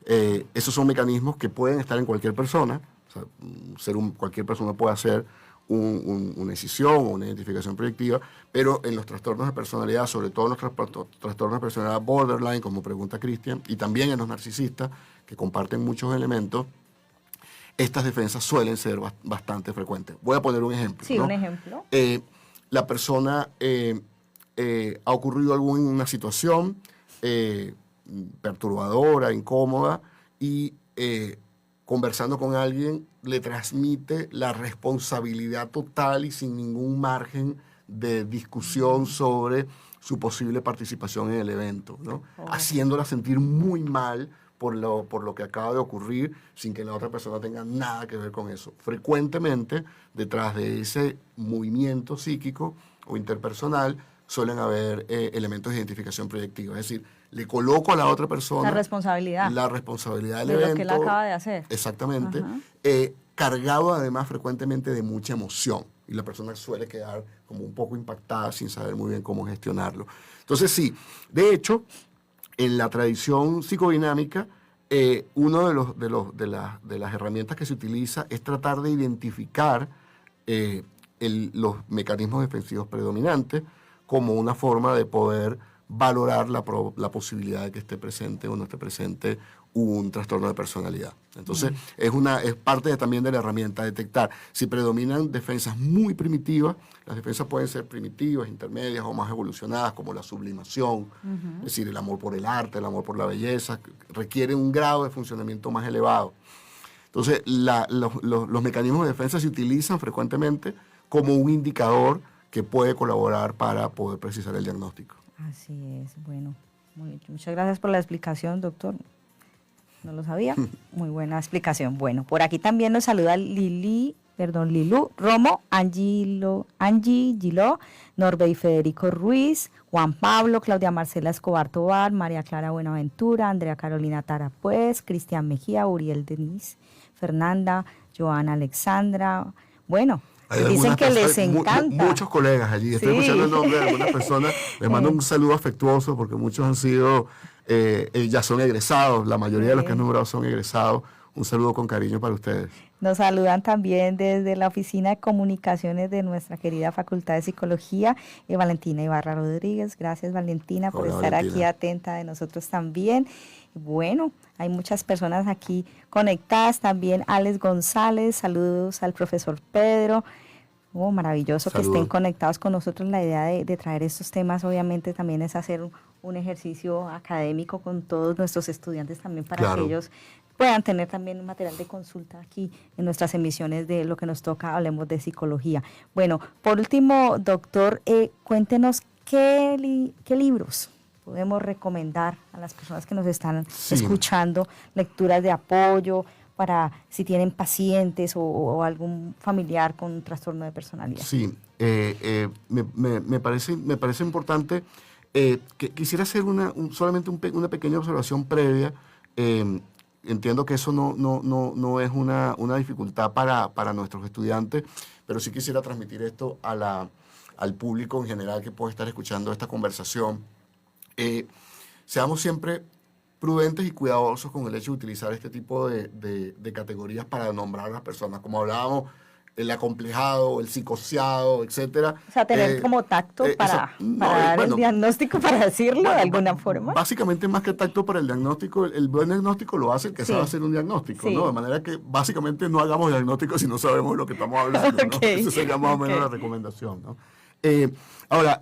Esos son mecanismos que pueden estar en cualquier persona. O sea, cualquier persona puede hacer una escisión o una identificación proyectiva, pero en los trastornos de personalidad, sobre todo en los trastornos de personalidad borderline, como pregunta Cristian, y también en los narcisistas, que comparten muchos elementos, estas defensas suelen ser bastante frecuentes. Voy a poner un ejemplo. Sí, ¿no? Un ejemplo. La persona ha ocurrido alguna situación perturbadora, incómoda, y conversando con alguien le transmite la responsabilidad total y sin ningún margen de discusión sobre su posible participación en el evento, ¿no? Haciéndola sentir muy mal por lo que acaba de ocurrir sin que la otra persona tenga nada que ver con eso. Frecuentemente, detrás de ese movimiento psíquico o interpersonal, suelen haber elementos de identificación proyectiva. Es decir, le coloco a la otra persona la responsabilidad del de evento. Lo que él acaba de hacer. Exactamente. Cargado además frecuentemente de mucha emoción. Y la persona suele quedar como un poco impactada sin saber muy bien cómo gestionarlo. Entonces sí, de hecho, en la tradición psicodinámica, uno de las herramientas que se utiliza es tratar de identificar los mecanismos defensivos predominantes como una forma de poder valorar la posibilidad de que esté presente o no esté presente un trastorno de personalidad. Entonces, es parte también de la herramienta detectar. Si predominan defensas muy primitivas, las defensas pueden ser primitivas, intermedias o más evolucionadas, como la sublimación, es decir, el amor por el arte, el amor por la belleza, requieren un grado de funcionamiento más elevado. Entonces, los mecanismos de defensa se utilizan frecuentemente como un indicador que puede colaborar para poder precisar el diagnóstico. Así es, bueno, muchas gracias por la explicación, doctor. No lo sabía, muy buena explicación. Bueno, por aquí también nos saluda Lilu Romo, Angie Giló, Norbey Federico Ruiz, Juan Pablo, Claudia Marcela Escobar Tobar, María Clara Buenaventura, Andrea Carolina Tarapuez, Cristian Mejía, Uriel Denis, Fernanda, Joana Alexandra, bueno, dicen que les encanta. Muchos colegas allí. Estoy escuchando el nombre de algunas personas. Les mando un saludo afectuoso porque muchos han sido, ya son egresados. La mayoría de los que han nombrado son egresados. Un saludo con cariño para ustedes. Nos saludan también desde la Oficina de Comunicaciones de nuestra querida Facultad de Psicología, Valentina Ibarra Rodríguez. Gracias, Valentina, por estar aquí atenta de nosotros también. Bueno, hay muchas personas aquí conectadas. También Alex González, saludos al profesor Pedro. Maravilloso que estén conectados con nosotros. La idea de traer estos temas obviamente también es hacer un ejercicio académico con todos nuestros estudiantes también para que ellos puedan tener también un material de consulta aquí en nuestras emisiones de Lo que nos toca, hablemos de psicología. Bueno, por último, doctor, cuéntenos qué libros podemos recomendar a las personas que nos están escuchando, lecturas de apoyo, para si tienen pacientes o algún familiar con un trastorno de personalidad. Sí, me parece importante. Que quisiera hacer solamente una pequeña observación previa. Entiendo que eso no es una dificultad para nuestros estudiantes, pero sí quisiera transmitir esto al público en general que puede estar escuchando esta conversación. Seamos siempre prudentes y cuidadosos con el hecho de utilizar este tipo de categorías para nombrar a las personas. Como hablábamos, el acomplejado, el psicoseado, etcétera. O sea, tener como tacto para dar el diagnóstico, para decirlo de alguna forma. Básicamente, más que tacto para el diagnóstico, el buen diagnóstico lo hace el que sabe hacer un diagnóstico, ¿no? De manera que básicamente no hagamos diagnóstico si no sabemos de lo que estamos hablando, ¿no? Esa sería más o menos la recomendación, ¿no? Ahora,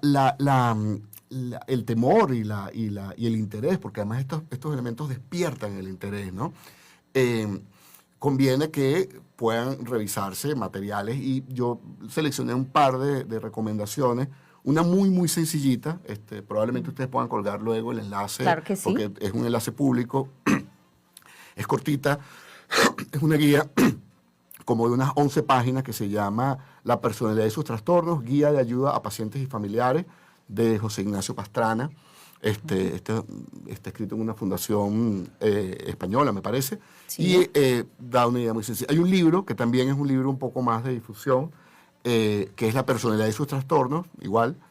el temor y el interés, porque además estos elementos despiertan el interés, ¿no? Conviene que puedan revisarse materiales y yo seleccioné un par de recomendaciones. Una muy sencillita, probablemente ustedes puedan colgar luego el enlace, claro que sí, porque es un enlace público, es cortita, es una guía como de unas 11 páginas que se llama La personalidad y sus trastornos, guía de ayuda a pacientes y familiares, de José Ignacio Pastrana. Está escrito en una fundación española, me parece, y da una idea muy sencilla. Hay un libro, que también es un libro un poco más de difusión, que es La personalidad y sus trastornos,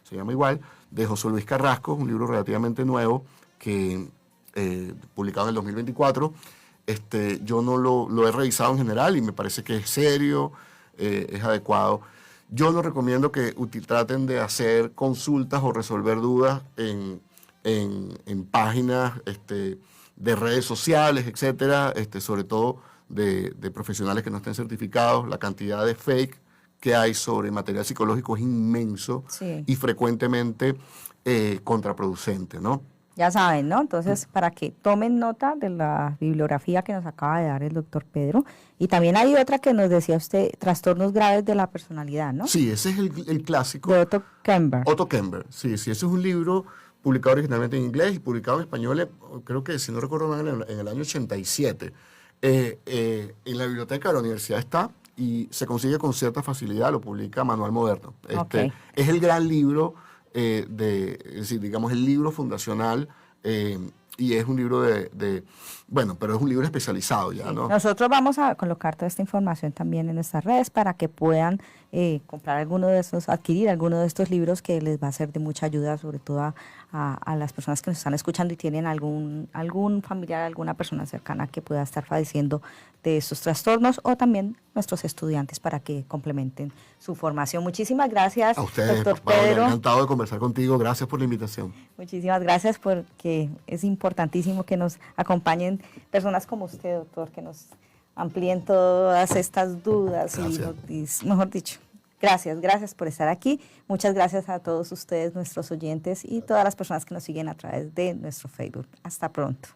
se llama igual, de José Luis Carrasco, un libro relativamente nuevo, que publicado en el 2024. Yo no lo he revisado en general y me parece que es serio, es adecuado. Yo no recomiendo que traten de hacer consultas o resolver dudas en páginas de redes sociales, etcétera, sobre todo de profesionales que no estén certificados. La cantidad de fake que hay sobre material psicológico es inmenso y frecuentemente contraproducente, ¿no? Ya saben, ¿no? Entonces, para que tomen nota de la bibliografía que nos acaba de dar el doctor Pedro. Y también hay otra que nos decía usted, trastornos graves de la personalidad, ¿no? Sí, ese es el clásico. De Otto Kemper. Otto Kemper, sí, ese es un libro publicado originalmente en inglés y publicado en español, creo que, si no recuerdo mal, en el año 87. En la biblioteca de la universidad está y se consigue con cierta facilidad, lo publica Manual Moderno. Es el gran libro, es decir, digamos, el libro fundacional y es un libro bueno, pero es un libro especializado ya, ¿no? Nosotros vamos a colocar toda esta información también en nuestras redes para que puedan comprar alguno de estos, adquirir alguno de estos libros que les va a ser de mucha ayuda, sobre todo a las personas que nos están escuchando y tienen algún familiar, alguna persona cercana que pueda estar padeciendo de estos trastornos, o también nuestros estudiantes para que complementen su formación. Muchísimas gracias, a ustedes, doctor Paola, Pedro. encantado de conversar contigo. Gracias por la invitación. Muchísimas gracias, porque es importantísimo que nos acompañen personas como usted, doctor, que nos amplíen todas estas dudas. Gracias. Y mejor dicho, gracias por estar aquí. Muchas gracias a todos ustedes, nuestros oyentes, y todas las personas que nos siguen a través de nuestro Facebook. Hasta pronto.